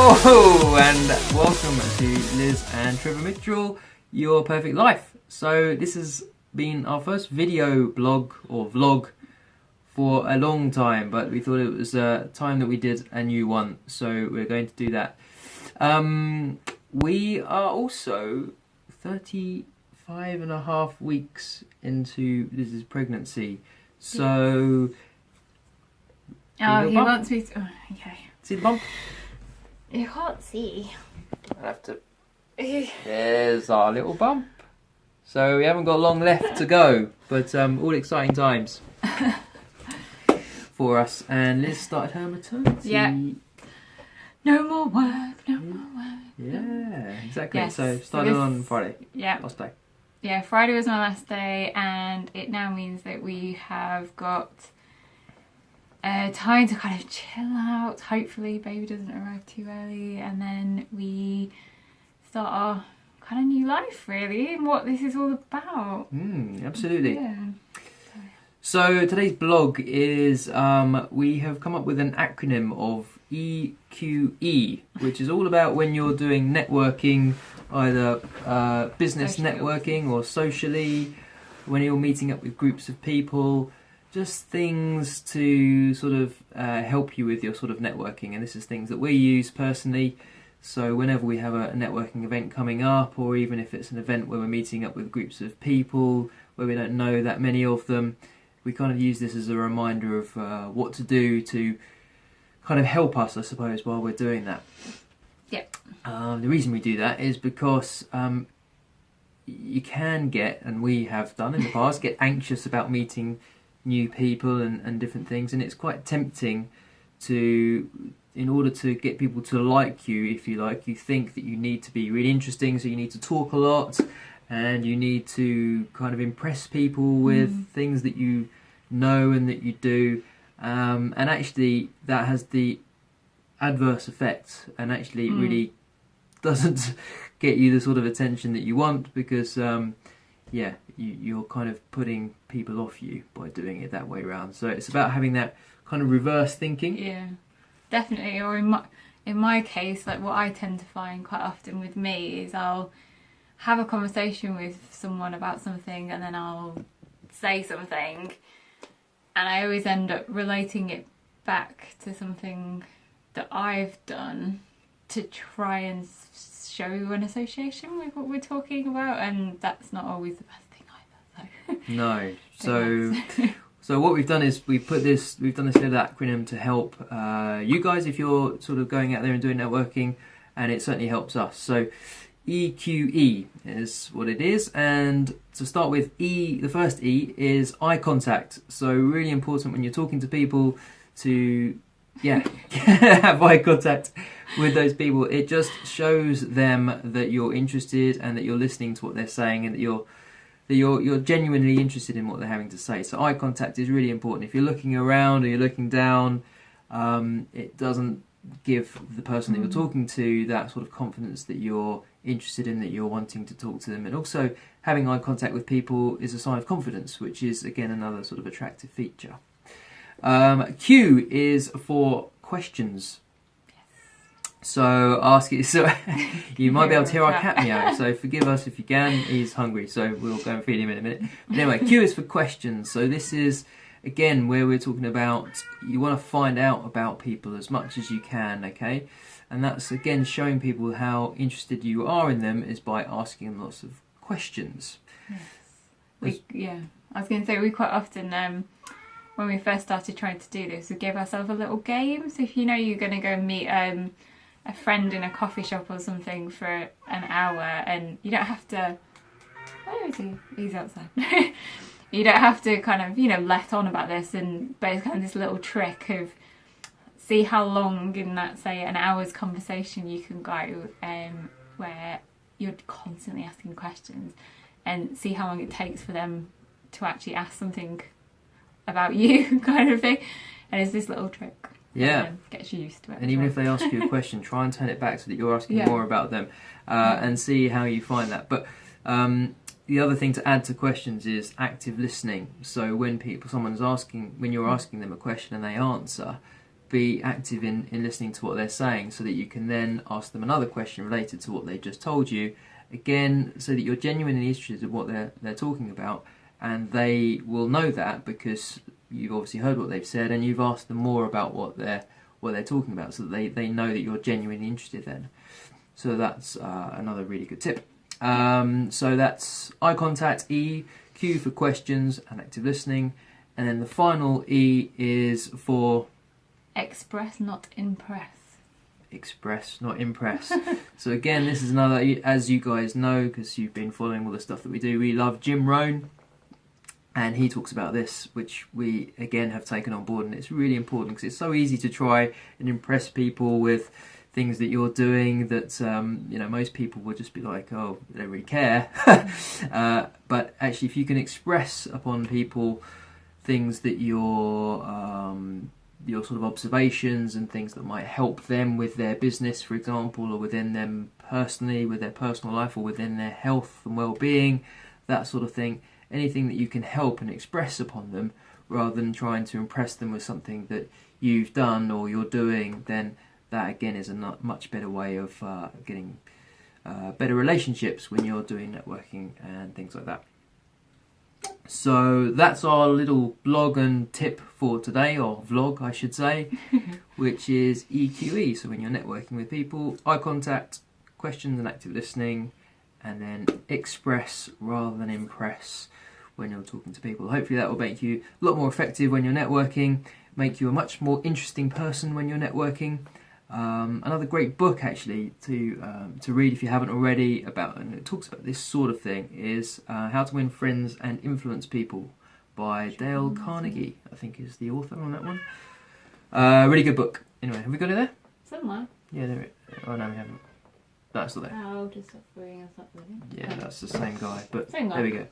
Hello and welcome to Liz and Trevor Mitchell, Your Perfect Life. So this has been our first video blog or vlog for a long time, but we thought it was time that we did a new one, so we're going to do that. We are also 35 and a half weeks into Liz's pregnancy, so... Oh, he wants me to... Oh, okay. See the bump? You can't see. I'll have to... There's our little bump. So we haven't got long left to go, but all exciting times for us. And Liz started her maternity. Yeah. No more work, no more work. Yeah, exactly. Yes. So started on Friday. Yeah. Last day. Yeah, Friday was my last day, and it now means that we have got time to kind of chill out. Hopefully baby doesn't arrive too early, and then we start our kind of new life, really, and what this is all about. Absolutely. Yeah. So today's blog is we have come up with an acronym of EQE, which is all about when you're doing networking, either business Socially. networking or socially, when you're meeting up with groups of people, just things to sort of help you with your sort of networking. And this is things that we use personally. So whenever we have a networking event coming up, or even if it's an event where we're meeting up with groups of people where we don't know that many of them, we kind of use this as a reminder of what to do to kind of help us, I suppose, while we're doing that. Yep. The reason we do that is because you can get, and we have done in the past, get anxious about meeting new people and different things, and it's quite tempting to, in order to get people to like you, if you like, you think that you need to be really interesting, so you need to talk a lot, and you need to kind of impress people with things that you know and that you do, and actually that has the adverse effect, and actually it really doesn't get you the sort of attention that you want, because you're kind of putting people off you by doing it that way around. So it's about having that kind of reverse thinking. Yeah, definitely. Or in my case, like what I tend to find quite often with me is I'll have a conversation with someone about something, and then I'll say something, and I always end up relating it back to something that I've done to try and show an association with what we're talking about, and that's not always the best thing either. So. No. So what we've done is we've done this little acronym to help you guys if you're sort of going out there and doing networking, and it certainly helps us. So EQE is what it is, and to start with, the first E is eye contact. So really important when you're talking to people to have eye contact with those people. It just shows them that you're interested and that you're listening to what they're saying, and that you're genuinely interested in what they're having to say. So eye contact is really important. If you're looking around or you're looking down, it doesn't give the person that you're talking to that sort of confidence that you're interested in, that you're wanting to talk to them. And also having eye contact with people is a sign of confidence, which is again another sort of attractive feature. Q is for questions. So you might be able to hear our cat meow, so forgive us if you can. He's hungry, so we'll go and feed him in a minute. But anyway, Q is for questions. So this is, again, where we're talking about, you want to find out about people as much as you can, okay? And that's, again, showing people how interested you are in them is by asking them lots of questions. Yes. I was going to say, we quite often... when we first started trying to do this, we gave ourselves a little game. So if you know you're going to go meet a friend in a coffee shop or something for an hour, and you don't have to... Where is he? He's outside. You don't have to kind of, let on about this, but it's kind of this little trick of see how long in that, say, an hour's conversation you can go where you're constantly asking questions, and see how long it takes for them to actually ask something about you, kind of thing. And it's this little trick. Yeah. Gets you used to it. And even if they ask you a question, try and turn it back so that you're asking more about them, and see how you find that. But the other thing to add to questions is active listening. So when you're asking them a question and they answer, be active in listening to what they're saying, so that you can then ask them another question related to what they just told you, again, so that you're genuinely interested in what they're talking about, and they will know that because you've obviously heard what they've said and you've asked them more about what they're talking about, so that they know that you're genuinely interested then. So that's another really good tip. So that's eye contact, E, Q for questions and active listening, and then the final E is for express, not impress. Express, not impress. So again, this is another, as you guys know, because you've been following all the stuff that we do, we love Jim Rohn, and he talks about this, which we again have taken on board, and it's really important because it's so easy to try and impress people with things that you're doing that most people will just be like, oh, they don't really care. But actually, if you can express upon people things that your sort of observations and things that might help them with their business, for example, or within them personally, with their personal life, or within their health and well-being, that sort of thing, anything that you can help and express upon them, rather than trying to impress them with something that you've done or you're doing, then that again is a much better way of getting better relationships when you're doing networking and things like that. So that's our little blog and tip for today, or vlog I should say, which is EQE. So when you're networking with people, eye contact, questions and active listening, and then express rather than impress when you're talking to people. Hopefully that will make you a lot more effective when you're networking, make you a much more interesting person when you're networking. Another great book actually to read if you haven't already, and it talks about this sort of thing, is How to Win Friends and Influence People by Dale Carnegie, I think is the author on that one. Really good book. Anyway, have we got it there? Somewhere. Yeah, there it is. Oh no, we haven't. That's not there. I'll just stop bringing us up with him. Yeah, that's the same guy, but Same guy. there we go.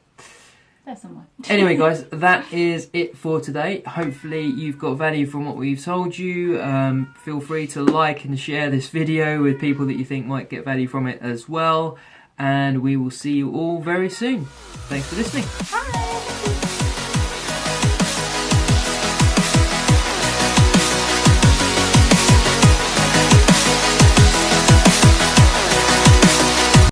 There somewhere. Anyway, guys, that is it for today. Hopefully you've got value from what we've told you. Feel free to like and share this video with people that you think might get value from it as well. And we will see you all very soon. Thanks for listening. Bye.